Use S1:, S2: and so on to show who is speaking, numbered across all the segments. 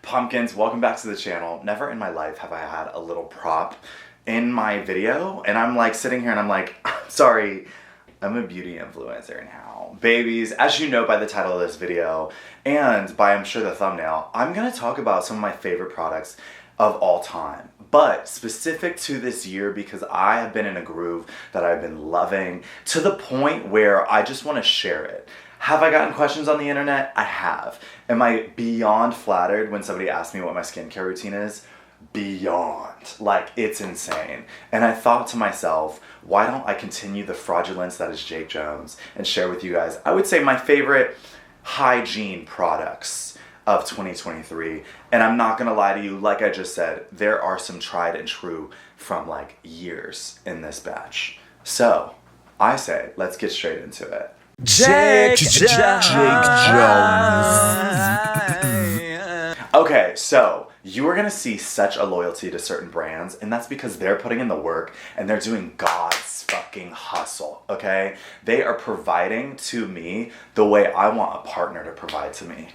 S1: Pumpkins, welcome back to the channel. Never in my life have I had a little prop in my video, and I'm like sitting here and I'm like, sorry, I'm a beauty influencer now. Babies, as you know by the title of this video, and by I'm sure the thumbnail, I'm gonna talk about some of my favorite products of all time, but specific to this year because I have been in a groove that I've been loving to the point where I just want to share it. Have I gotten questions on the internet? I have. Am I beyond flattered when somebody asks me what my skincare routine is? Beyond. Like, it's insane. And I thought to myself, why don't I continue the fraudulence that is Jake Jones and share with you guys, I would say, my favorite hygiene products of 2023. And I'm not gonna lie to you, like I just said, there are some tried and true from like years in this batch. So I say, let's get straight into it.
S2: Jake Jones.
S1: Okay, so you are gonna see such a loyalty to certain brands, and that's because they're putting in the work and they're doing God's fucking hustle, okay? They are providing to me the way I want a partner to provide to me.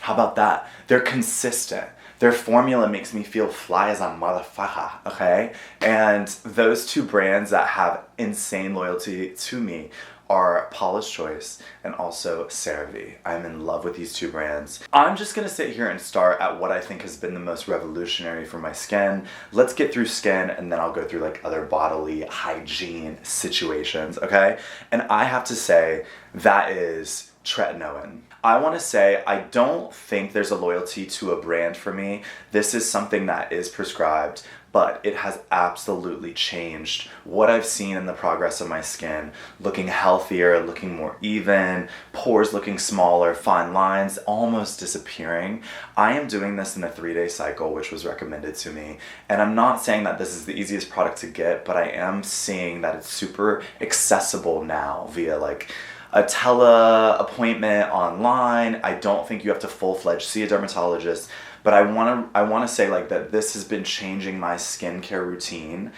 S1: How about that? They're consistent. Their formula makes me feel fly as a motherfucker, okay? And those two brands that have insane loyalty to me are Paula's Choice and also CeraVe. I'm in love with these two brands. I'm just gonna sit here and start at what I think has been the most revolutionary for my skin. Let's get through skin and then I'll go through like other bodily hygiene situations, okay? And I have to say that is tretinoin. I want to say I don't think there's a loyalty to a brand for me. This is something that is prescribed, but it has absolutely changed what I've seen in the progress of my skin. Looking healthier, looking more even, pores looking smaller, fine lines almost disappearing. I am doing this in a 3-day cycle, which was recommended to me. And I'm not saying that this is the easiest product to get, but I am seeing that it's super accessible now via like a tele appointment online. I don't think you have to full-fledged see a dermatologist, but I want to say like that this has been changing my skincare routine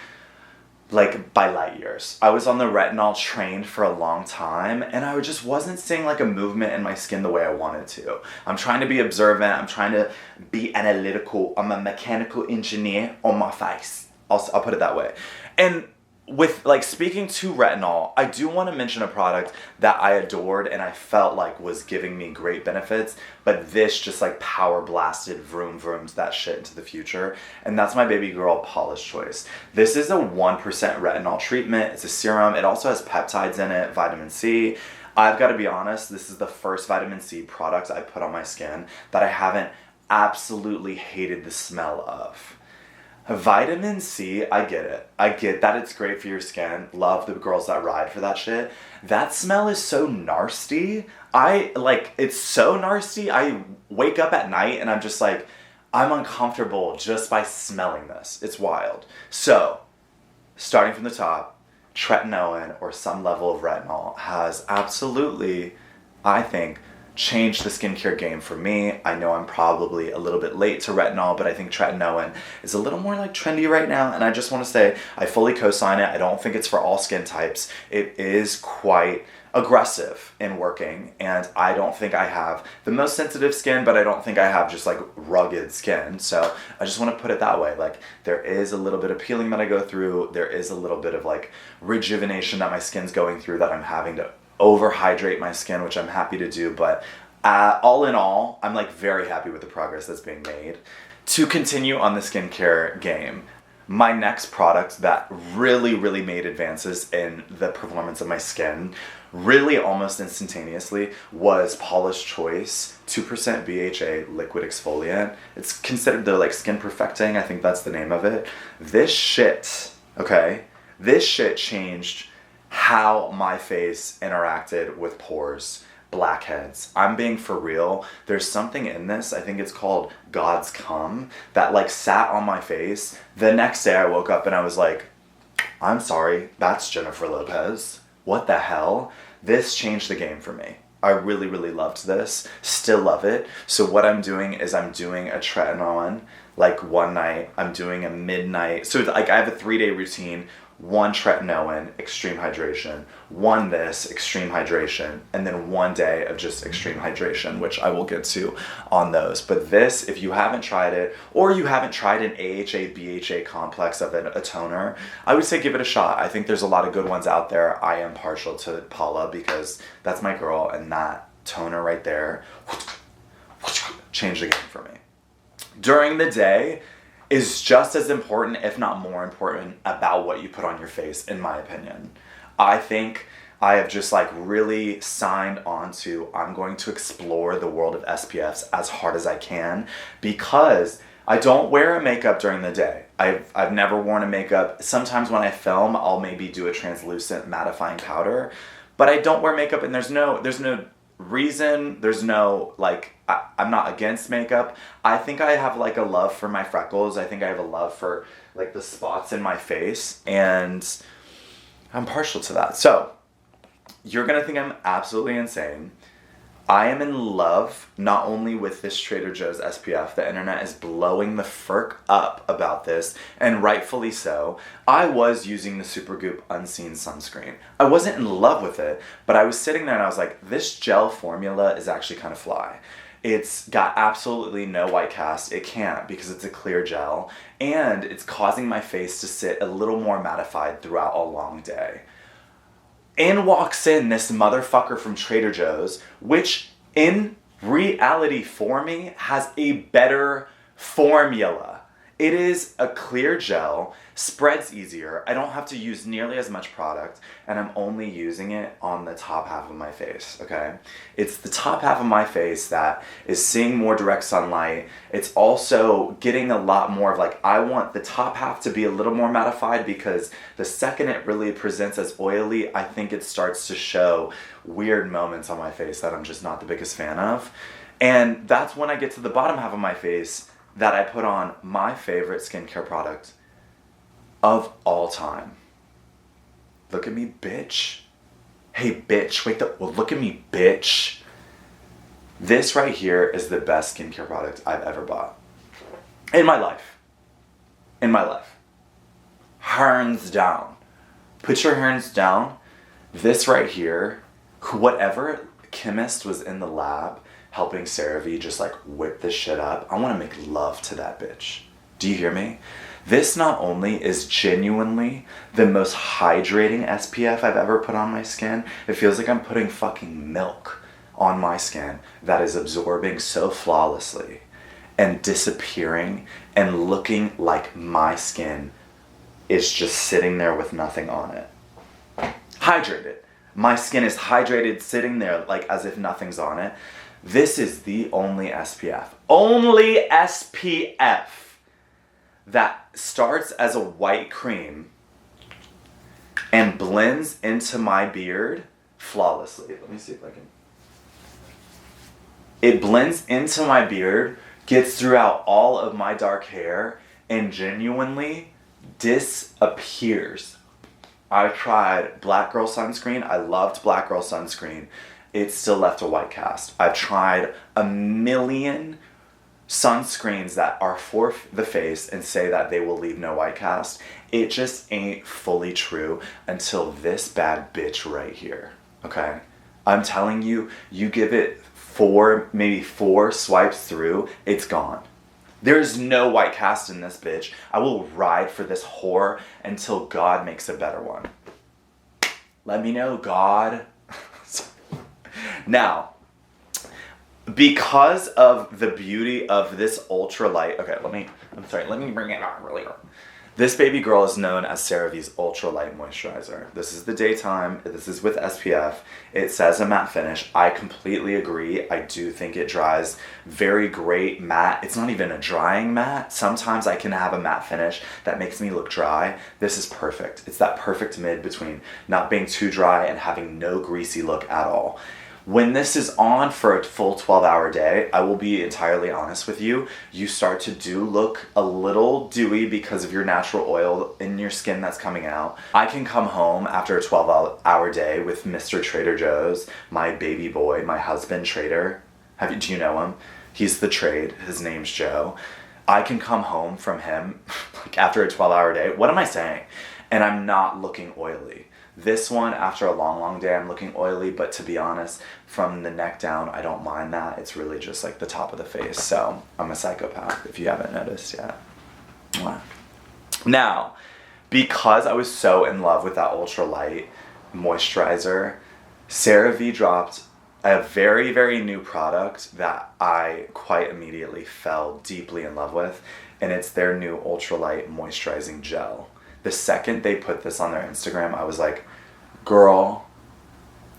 S1: like by light years. I was on the retinol train for a long time and I just wasn't seeing like a movement in my skin the way I wanted to. I'm trying to be observant, I'm trying to be analytical, I'm a mechanical engineer on my face. I'll put it that way. And with like speaking to retinol, I do want to mention a product that I adored and I felt like was giving me great benefits, but this just like power blasted vrooms that shit into the future, and that's my baby girl Paula's Choice. This is a 1% retinol treatment. It's a serum. It also has peptides in it, vitamin C. I've got to be honest, this is the first vitamin C product I put on my skin that I haven't absolutely hated the smell of. Vitamin C, I get it. I get that it's great for your skin. Love the girls that ride for that shit. That smell is so nasty. It's so nasty. I wake up at night and I'm just like, I'm uncomfortable just by smelling this. It's wild. So, starting from the top, tretinoin or some level of retinol has absolutely, I think, changed the skincare game for me. I know I'm probably a little bit late to retinol, but I think tretinoin is a little more like trendy right now, and I just want to say I fully co-sign it. I don't think it's for all skin types. It is quite aggressive in working, and I don't think I have the most sensitive skin, but I don't think I have just like rugged skin. So I just want to put it that way. Like, there is a little bit of peeling that I go through. There is a little bit of like rejuvenation that my skin's going through that I'm having to overhydrate my skin, which I'm happy to do, but all in all, I'm like very happy with the progress that's being made. To continue on the skincare game, my next product that really made advances in the performance of my skin, really almost instantaneously, was Paula's Choice 2% BHA liquid exfoliant. It's considered the like skin perfecting, I think that's the name of it. This shit, okay, this shit changed how my face interacted with pores, blackheads. I'm being for real. There's something in this, I think it's called God's cum, that like sat on my face. The next day I woke up and I was like, I'm sorry, that's Jennifer Lopez. What the hell? This changed the game for me. I really loved this. Still love it. So what I'm doing is I'm doing a tretinoin like one night. I'm doing a midnight. So like I have a 3-day routine. one tretinoin, extreme hydration, one this, extreme hydration, and then 1 day of just extreme hydration, which I will get to on those. But this, if you haven't tried it, or you haven't tried an AHA, BHA complex of a toner, I would say give it a shot. I think there's a lot of good ones out there. I am partial to Paula because that's my girl, and that toner right there changed the game for me. During the day is just as important, if not more important, about what you put on your face, in my opinion. I think I have just like really signed on to, I'm going to explore the world of SPFs as hard as I can, because I don't wear a makeup during the day. I've never worn a makeup. Sometimes when I film, I'll maybe do a translucent mattifying powder, but I don't wear makeup, and there's no reason, there's no, like, I'm not against makeup. I think I have like a love for my freckles. I think I have a love for like the spots in my face, and I'm partial to that. So you're gonna think I'm absolutely insane. I am in love not only with this Trader Joe's SPF. The internet is blowing the frick up about this, and rightfully so. I was using the Supergoop Unseen sunscreen. I wasn't in love with it, but I was sitting there and I was like, this gel formula is actually kind of fly. It's got absolutely no white cast. It can't, because it's a clear gel, and it's causing my face to sit a little more mattified throughout a long day. In walks in this motherfucker from Trader Joe's, which in reality for me has a better formula. It is a clear gel, spreads easier. I don't have to use nearly as much product, and I'm only using it on the top half of my face, okay? It's the top half of my face that is seeing more direct sunlight. It's also getting a lot more of like, I want the top half to be a little more mattified, because the second it really presents as oily, I think it starts to show weird moments on my face that I'm just not the biggest fan of. And that's when I get to the bottom half of my face that I put on my favorite skincare product of all time. Look at me, bitch. Hey, bitch, well, look at me, bitch. This right here is the best skincare product I've ever bought. In my life. In my life. Hands down. Put your hands down. This right here, whatever chemist was in the lab helping CeraVe just like whip this shit up, I want to make love to that bitch. Do you hear me? This not only is genuinely the most hydrating SPF I've ever put on my skin, it feels like I'm putting fucking milk on my skin that is absorbing so flawlessly and disappearing and looking like my skin is just sitting there with nothing on it. Hydrated. My skin is hydrated, sitting there like as if nothing's on it. This is the only SPF that starts as a white cream and blends into my beard flawlessly. Let me see if I can. It blends into my beard, gets throughout all of my dark hair, and genuinely disappears. I tried Black Girl sunscreen. I loved Black Girl sunscreen. It still left a white cast. I've tried a million sunscreens that are for the face and say that they will leave no white cast. It just ain't fully true until this bad bitch right here, okay? I'm telling you, you give it maybe four swipes through, it's gone. There's no white cast in this bitch. I will ride for this whore until God makes a better one. Let me know, God. Now, because of the beauty of this ultralight, okay, let me bring it on really quick. This baby girl is known as CeraVe's ultralight moisturizer. This is the daytime, this is with SPF. It says a matte finish. I completely agree. I do think it dries very great matte. It's not even a drying matte. Sometimes I can have a matte finish that makes me look dry. This is perfect. It's that perfect mid between not being too dry and having no greasy look at all. When this is on for a full 12-hour day, I will be entirely honest with you, you start to look a little dewy because of your natural oil in your skin that's coming out. I can come home after a 12-hour day with Mr. Trader Joe's, my baby boy, my husband Trader. Do you know him? He's the trade. His name's Joe. I can come home from him like after a 12-hour day. What am I saying? and I'm not looking oily. This one, after a long day, I'm looking oily, but to be honest, from the neck down, I don't mind that. It's really just like the top of the face. So I'm a psychopath, if you haven't noticed yet. Mwah. Now, because I was so in love with that ultralight moisturizer, CeraVe dropped a very new product that I quite immediately fell deeply in love with, and it's their new ultralight moisturizing gel. The second they put this on their Instagram, I was like, girl,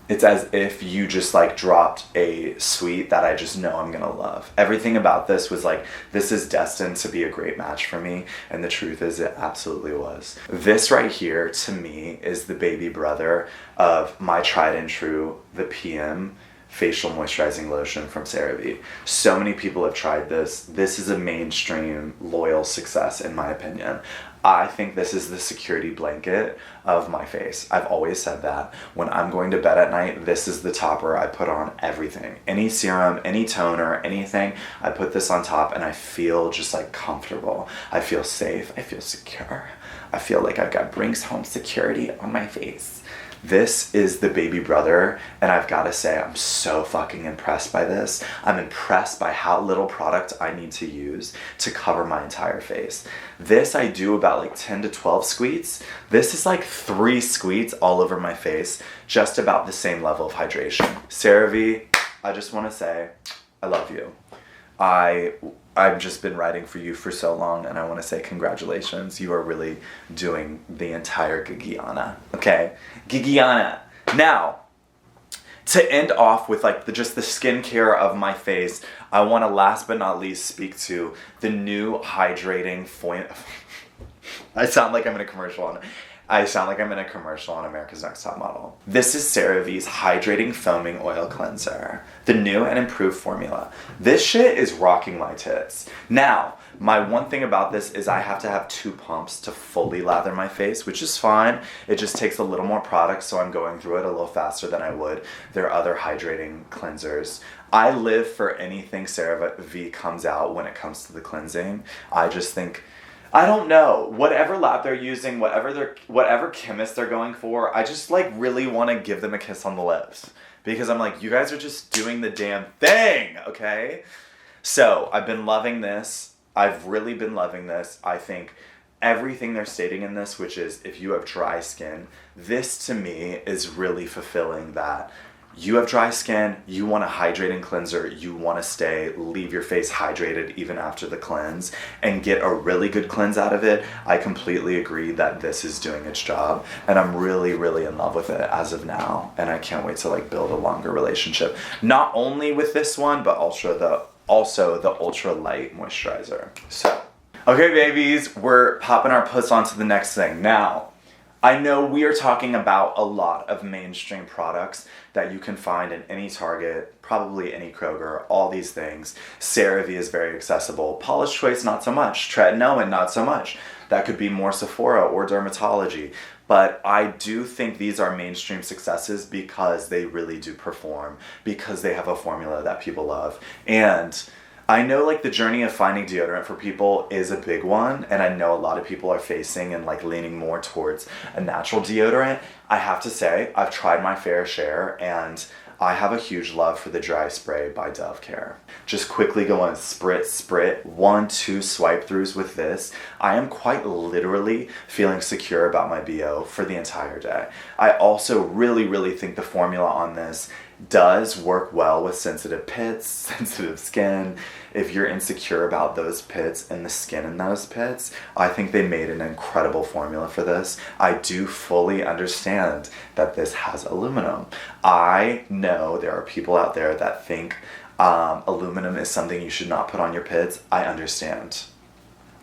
S1: it's as if you just like dropped a sweet that I just know I'm gonna love. Everything about this was like, this is destined to be a great match for me, and the truth is it absolutely was. This right here, to me, is the baby brother of my tried and true, the PM facial moisturizing lotion from CeraVe. So many people have tried this. This is a mainstream loyal success in my opinion. I think this is the security blanket of my face. I've always said that. When I'm going to bed at night, this is the topper I put on everything. Any serum, any toner, anything, I put this on top and I feel just like comfortable. I feel safe, I feel secure. I feel like I've got brings home security on my face. This is the baby brother, and I've got to say I'm so fucking impressed by this. I'm impressed by how little product I need to use to cover my entire face. This I do about like 10 to 12 squeets. This is like 3 squeets all over my face, just about the same level of hydration. CeraVe, I just want to say I love you. I've just been writing for you for so long, and I want to say congratulations. You are really doing the entire Gigiana, okay? Gigiana. Now, to end off with like just the skincare of my face, I want to last but not least speak to the new hydrating I sound like I'm in a commercial on America's Next Top Model. This is CeraVe's Hydrating Foaming Oil Cleanser, the new and improved formula. This shit is rocking my tits. Now, my one thing about this is I have to have 2 pumps to fully lather my face, which is fine. It just takes a little more product, so I'm going through it a little faster than I would their other hydrating cleansers. I live for anything CeraVe comes out when it comes to the cleansing. I just think, I don't know, whatever lab they're using, whatever chemist they're going for, I just like really want to give them a kiss on the lips, because I'm like, you guys are just doing the damn thing, okay? So I've been loving this. I've really been loving this. I think everything they're stating in this, which is if you have dry skin, this to me is really fulfilling that. You have dry skin, you want a hydrating cleanser, you want to leave your face hydrated even after the cleanse and get a really good cleanse out of it. I completely agree that this is doing its job, and I'm really in love with it as of now, and I can't wait to like build a longer relationship. Not only with this one, but also the ultra light moisturizer. So, okay babies, we're popping our puss onto the next thing. Now, I know we are talking about a lot of mainstream products that you can find in any Target, probably any Kroger, all these things. CeraVe is very accessible. Paula's Choice, not so much. Tretinoin, not so much. That could be more Sephora or Dermatology. But I do think these are mainstream successes because they really do perform, because they have a formula that people love. And I know like the journey of finding deodorant for people is a big one, and I know a lot of people are facing and like leaning more towards a natural deodorant. I have to say, I've tried my fair share, and I have a huge love for the Dry Spray by Dove Care. Just quickly go on sprit, 1, 2 swipe throughs with this. I am quite literally feeling secure about my BO for the entire day. I also really think the formula on this does work well with sensitive pits, sensitive skin. If you're insecure about those pits and the skin in those pits, I think they made an incredible formula for this. I do fully understand that this has aluminum. I know there are people out there that think aluminum is something you should not put on your pits. I understand.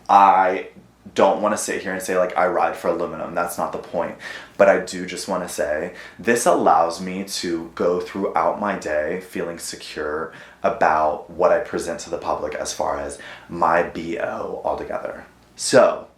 S1: I don't want to sit here and say like I ride for aluminum. That's not the point. But I do just want to say this allows me to go throughout my day feeling secure about what I present to the public as far as my BO altogether. So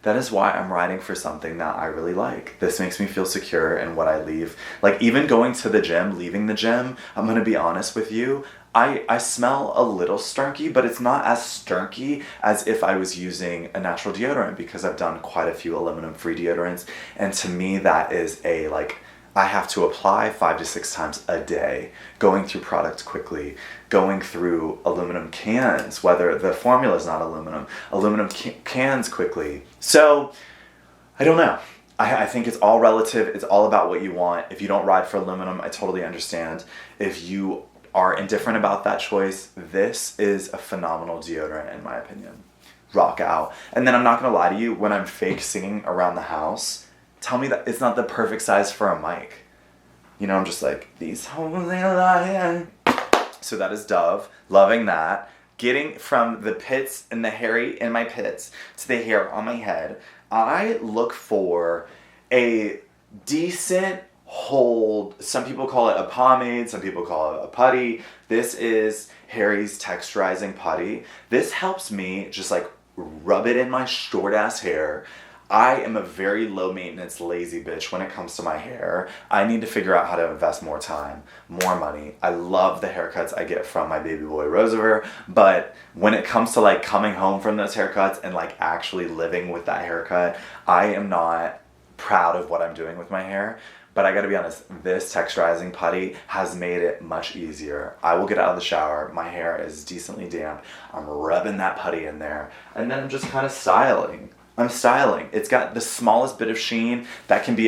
S1: That is why I'm riding for something that I really like. This makes me feel secure in what I leave. Like, even going to the gym, leaving the gym, I'm gonna be honest with you, I smell a little stinky, but it's not as stinky as if I was using a natural deodorant, because I've done quite a few aluminum-free deodorants, and to me that is a, like, I have to apply 5 to 6 times a day, going through products quickly, going through aluminum cans, whether the formula is not aluminum cans quickly. So, I don't know. I think it's all relative. It's all about what you want. If you don't ride for aluminum, I totally understand. If you are indifferent about that choice, this is a phenomenal deodorant in my opinion. Rock out. And then I'm not gonna lie to you, when I'm fake singing around the house, tell me that it's not the perfect size for a mic. You know, I'm just like, these hoes ain't lying. So that is Dove. Loving that. Getting from the pits and the hairy in my pits to the hair on my head, I look for a decent hold. Some people call it a pomade, some people call it a putty. This is Harry's texturizing putty. This helps me just like rub it in my short ass hair. I am a very low maintenance, lazy bitch when it comes to my hair. I need to figure out how to invest more time, more money. I love the haircuts I get from my baby boy Roosevelt, but when it comes to like coming home from those haircuts and like actually living with that haircut, I am not proud of what I'm doing with my hair. But I gotta be honest, this texturizing putty has made it much easier. I will get out of the shower, my hair is decently damp, I'm rubbing that putty in there, and then I'm just kind of styling. I'm styling. It's got the smallest bit of sheen. That can be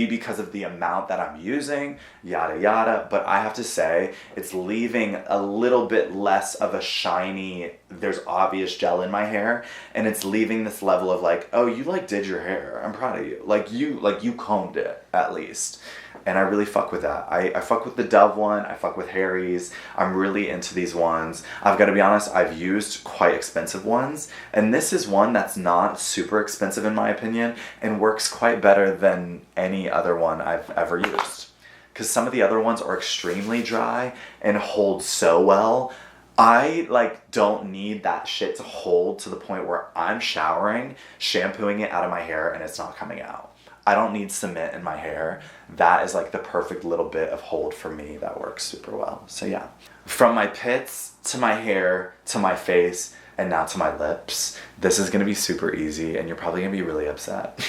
S1: because of the amount that I'm using, yada yada, but I have to say, it's leaving a little bit less of a shiny, there's obvious gel in my hair, and it's leaving this level of like, oh, you like did your hair, I'm proud of you. Like you combed it, at least. And I really fuck with that. I fuck with the Dove one, I fuck with Harry's, I'm really into these ones. I've got to be honest, I've used quite expensive ones, and this is one that's not super expensive in my opinion, and works quite better than any other one I've ever used. Because some of the other ones are extremely dry and hold so well. I like don't need that shit to hold to the point where I'm showering, shampooing it out of my hair, and it's not coming out. I don't need cement in my hair. That is like the perfect little bit of hold for me that works super well. So yeah, from my pits to my hair to my face and now to my lips, this is gonna be super easy and you're probably gonna be really upset.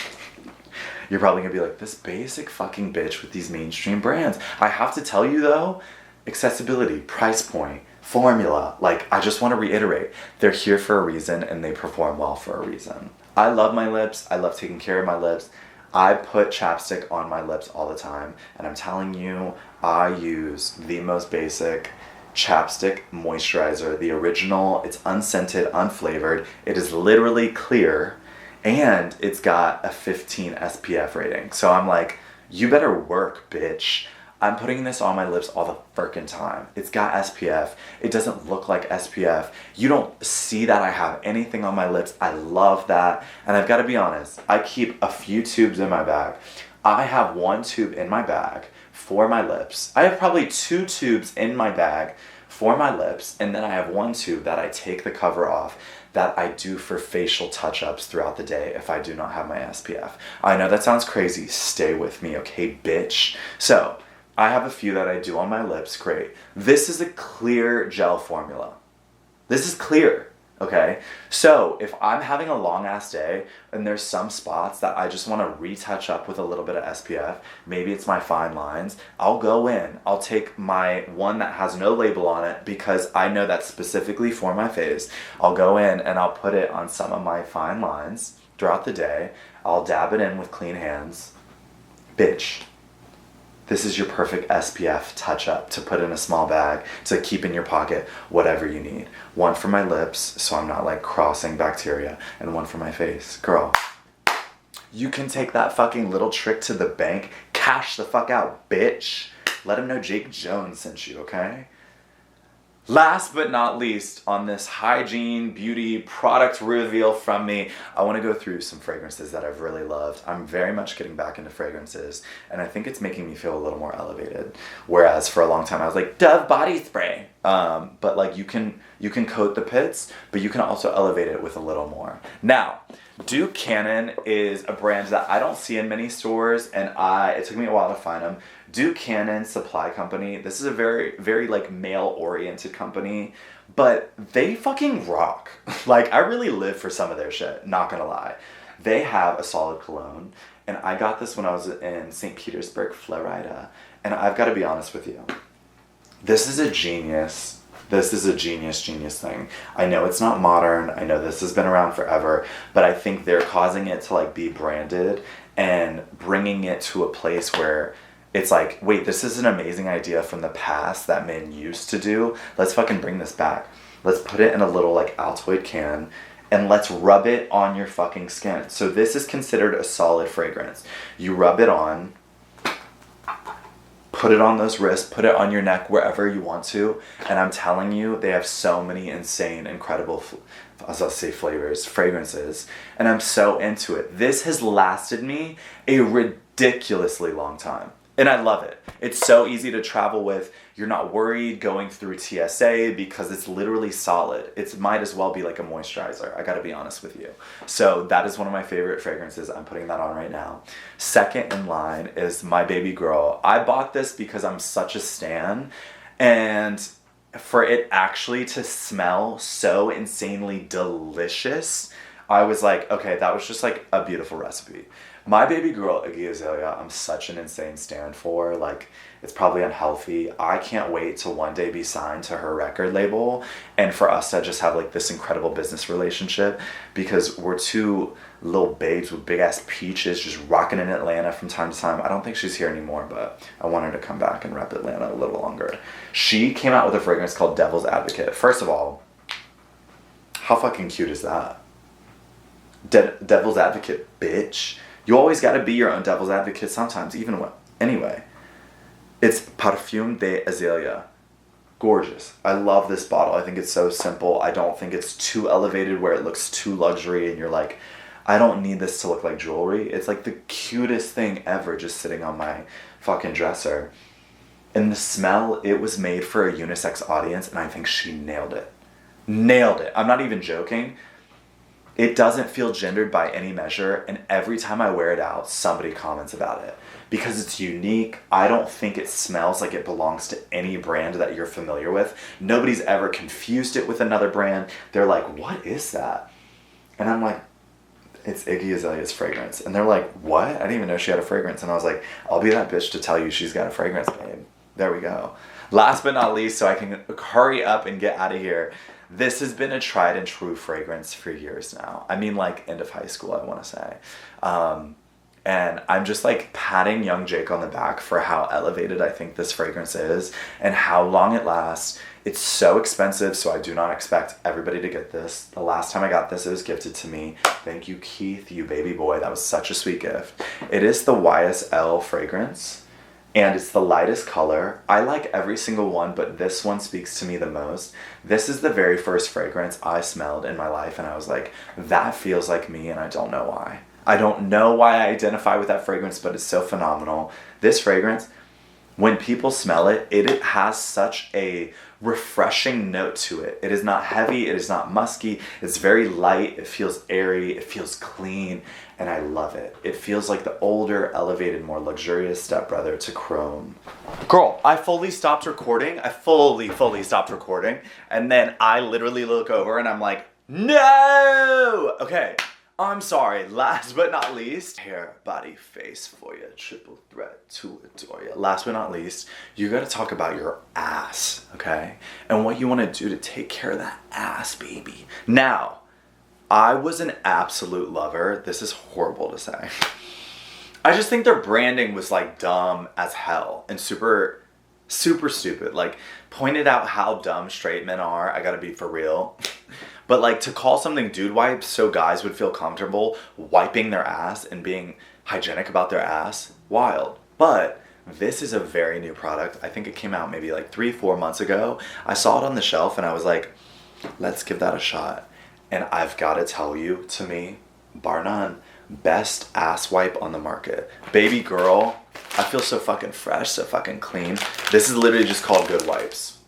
S1: You're probably gonna be like, this basic fucking bitch with these mainstream brands. I have to tell you though, accessibility, price point, formula, like I just wanna reiterate, they're here for a reason and they perform well for a reason. I love my lips, I love taking care of my lips. I put chapstick on my lips all the time, and I'm telling you, I use the most basic chapstick moisturizer, the original. It's unscented, unflavored. It is literally clear, and it's got a 15 SPF rating. So I'm like, you better work, bitch. I'm putting this on my lips all the frickin' time. It's got SPF. It doesn't look like SPF. You don't see that I have anything on my lips. I love that. And I've got to be honest, I keep a few tubes in my bag. I have 1 tube in my bag for my lips. I have probably 2 tubes in my bag for my lips. And then I have 1 tube that I take the cover off that I do for facial touch-ups throughout the day if I do not have my SPF. I know that sounds crazy. Stay with me, okay, bitch? So, I have a few that I do on my lips, great. This is a clear gel formula. This is clear, okay? So if I'm having a long ass day and there's some spots that I just wanna retouch up with a little bit of SPF, maybe it's my fine lines, I'll go in, I'll take my one that has no label on it because I know that's specifically for my face. I'll go in and I'll put it on some of my fine lines throughout the day. I'll dab it in with clean hands. Bitch. This is your perfect SPF touch-up to put in a small bag, to keep in your pocket, whatever you need. 1 for my lips, so I'm not like crossing bacteria, and 1 for my face. Girl, you can take that fucking little trick to the bank, cash the fuck out, bitch. Let them know Jake Jones sent you, okay? Last but not least, on this hygiene, beauty, product reveal from me, I want to go through some fragrances that I've really loved. I'm very much getting back into fragrances, and I think it's making me feel a little more elevated. Whereas for a long time I was like, Dove body spray. But like you can coat the pits, but you can also elevate it with a little more. Now, Pvmpkin is a brand that I don't see in many stores, and it took me a while to find them. Pvmpkin Supply Company. This is a very, very like male-oriented company, but they fucking rock. Like, I really live for some of their shit, not gonna lie. They have a solid cologne, and I got this when I was in St. Petersburg, Florida, and I've got to be honest with you. This is a genius. This is a genius thing. I know it's not modern. I know this has been around forever, but I think they're causing it to like be branded and bringing it to a place where it's like, wait, this is an amazing idea from the past that men used to do. Let's fucking bring this back. Let's put it in a little like Altoid can and let's rub it on your fucking skin. So this is considered a solid fragrance. You rub it on, put it on those wrists, put it on your neck, wherever you want to. And I'm telling you, they have so many insane, incredible, fragrances. And I'm so into it. This has lasted me a ridiculously long time. And I love it. It's so easy to travel with. You're not worried going through TSA because it's literally solid. It might as well be like a moisturizer. I gotta be honest with you. So that is one of my favorite fragrances. I'm putting that on right now. Second in line is My Baby Girl. I bought this because I'm such a stan. And for it actually to smell so insanely delicious, I was like, okay, that was just like a beautiful recipe. My Baby Girl, Iggy Azalea, I'm such an insane stan for. Like, it's probably unhealthy. I can't wait to one day be signed to her record label and for us to just have like this incredible business relationship, because we're two little babes with big ass peaches just rocking in Atlanta from time to time. I don't think she's here anymore, but I want her to come back and rep Atlanta a little longer. She came out with a fragrance called Devil's Advocate. First of all, how fucking cute is that? Devil's Advocate, bitch. You always gotta be your own devil's advocate sometimes, even when. Anyway, it's Parfum de Azalea. Gorgeous. I love this bottle. I think it's so simple. I don't think it's too elevated where it looks too luxury and you're like, I don't need this to look like jewelry. It's like the cutest thing ever just sitting on my fucking dresser. And the smell, it was made for a unisex audience, and I think she nailed it. Nailed it. I'm not even joking. It doesn't feel gendered by any measure, and every time I wear it out, somebody comments about it. Because it's unique. I don't think it smells like it belongs to any brand that you're familiar with. Nobody's ever confused it with another brand. They're like, what is that? And I'm like, it's Iggy Azalea's fragrance. And they're like, what? I didn't even know she had a fragrance. And I was like, I'll be that bitch to tell you she's got a fragrance, babe. There we go. Last but not least, so I can hurry up and get out of here, this has been a tried and true fragrance for years now. I mean, like, end of high school, I want to say. And I'm just like patting young Jake on the back for how elevated I think this fragrance is and how long it lasts. It's so expensive, so I do not expect everybody to get this. The last time I got this, it was gifted to me. Thank you, Keith, you baby boy. That was such a sweet gift. It is the YSL fragrance, and it's the lightest color. I like every single one, but this one speaks to me the most. This is the very first fragrance I smelled in my life, and I was like, that feels like me, and I don't know why. I don't know why I identify with that fragrance, but it's so phenomenal. This fragrance, when people smell it, it has such a refreshing note to it. It is not heavy, it is not musky, it's very light, it feels airy, it feels clean, and I love it. It feels like the older, elevated, more luxurious stepbrother to Chrome. Girl, I fully stopped recording. I fully stopped recording, and then I literally look over and I'm like, no! Okay. I'm sorry, last but not least, hair, body, face for you, triple threat to adore you. Last but not least, you gotta talk about your ass, okay? And what you wanna do to take care of that ass, baby. Now, I was an absolute lover. This is horrible to say. I just think their branding was like dumb as hell and super stupid. Like, pointed out how dumb straight men are. I gotta be for real. But like, to call something dude wipes so guys would feel comfortable wiping their ass and being hygienic about their ass, wild. But This is a very new product. I think it came out maybe like 3-4 months ago. I saw it on the shelf and I was like, let's give that a shot. And I've got to tell you, to me, bar none, best ass wipe on the market. Baby girl, I feel so fucking fresh, so fucking clean. This is literally just called Good Wipes.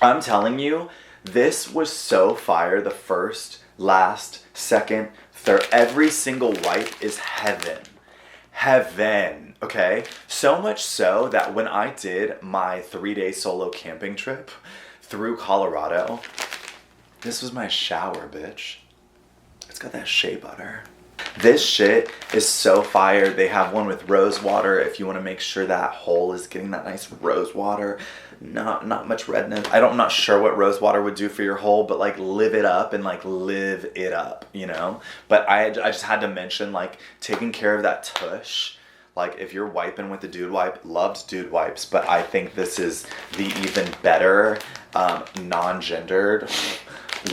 S1: I'm telling you, this was so fire. The first, last, second, third, every single wipe is heaven. Heaven, okay? So much so that when I did my 3-day solo camping trip through Colorado, this was my shower, bitch. It's got that shea butter. This shit is so fire. They have one with rose water if you want to make sure that hole is getting that nice rose water. Not much redness. I'm not sure what rose water would do for your hole, but like live it up and like live it up, you know? But I just had to mention like taking care of that tush. Like if you're wiping with the Dude Wipe, loved Dude Wipes, but I think this is the even better non-gendered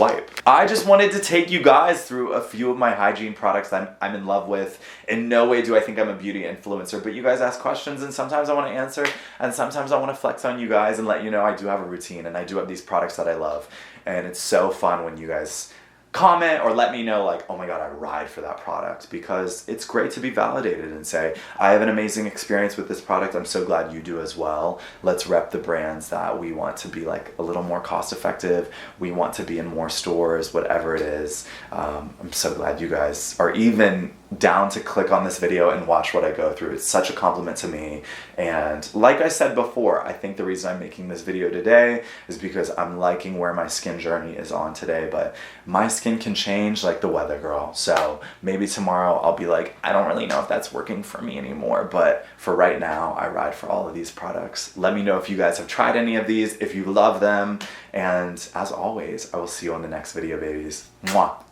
S1: wipe. I just wanted to take you guys through a few of my hygiene products I'm in love with. In no way do I think I'm a beauty influencer, but you guys ask questions and sometimes I want to answer and sometimes I want to flex on you guys and let you know I do have a routine and I do have these products that I love. And it's so fun when you guys comment or let me know like, oh my god, I ride for that product, because it's great to be validated and say, I have an amazing experience with this product. I'm so glad you do as well. Let's rep the brands that we want to be like a little more cost effective. We want to be in more stores, whatever it is. I'm so glad you guys are even down to click on this video and watch what I go through. It's such a compliment to me. And like I said before, I think the reason I'm making this video today is because I'm liking where my skin journey is on today, but my skin can change like the weather, girl. So maybe tomorrow I'll be like, I don't really know if that's working for me anymore, but for right now, I ride for all of these products. Let me know if you guys have tried any of these, if you love them, and as always, I will see you on the next video, babies. Mwah.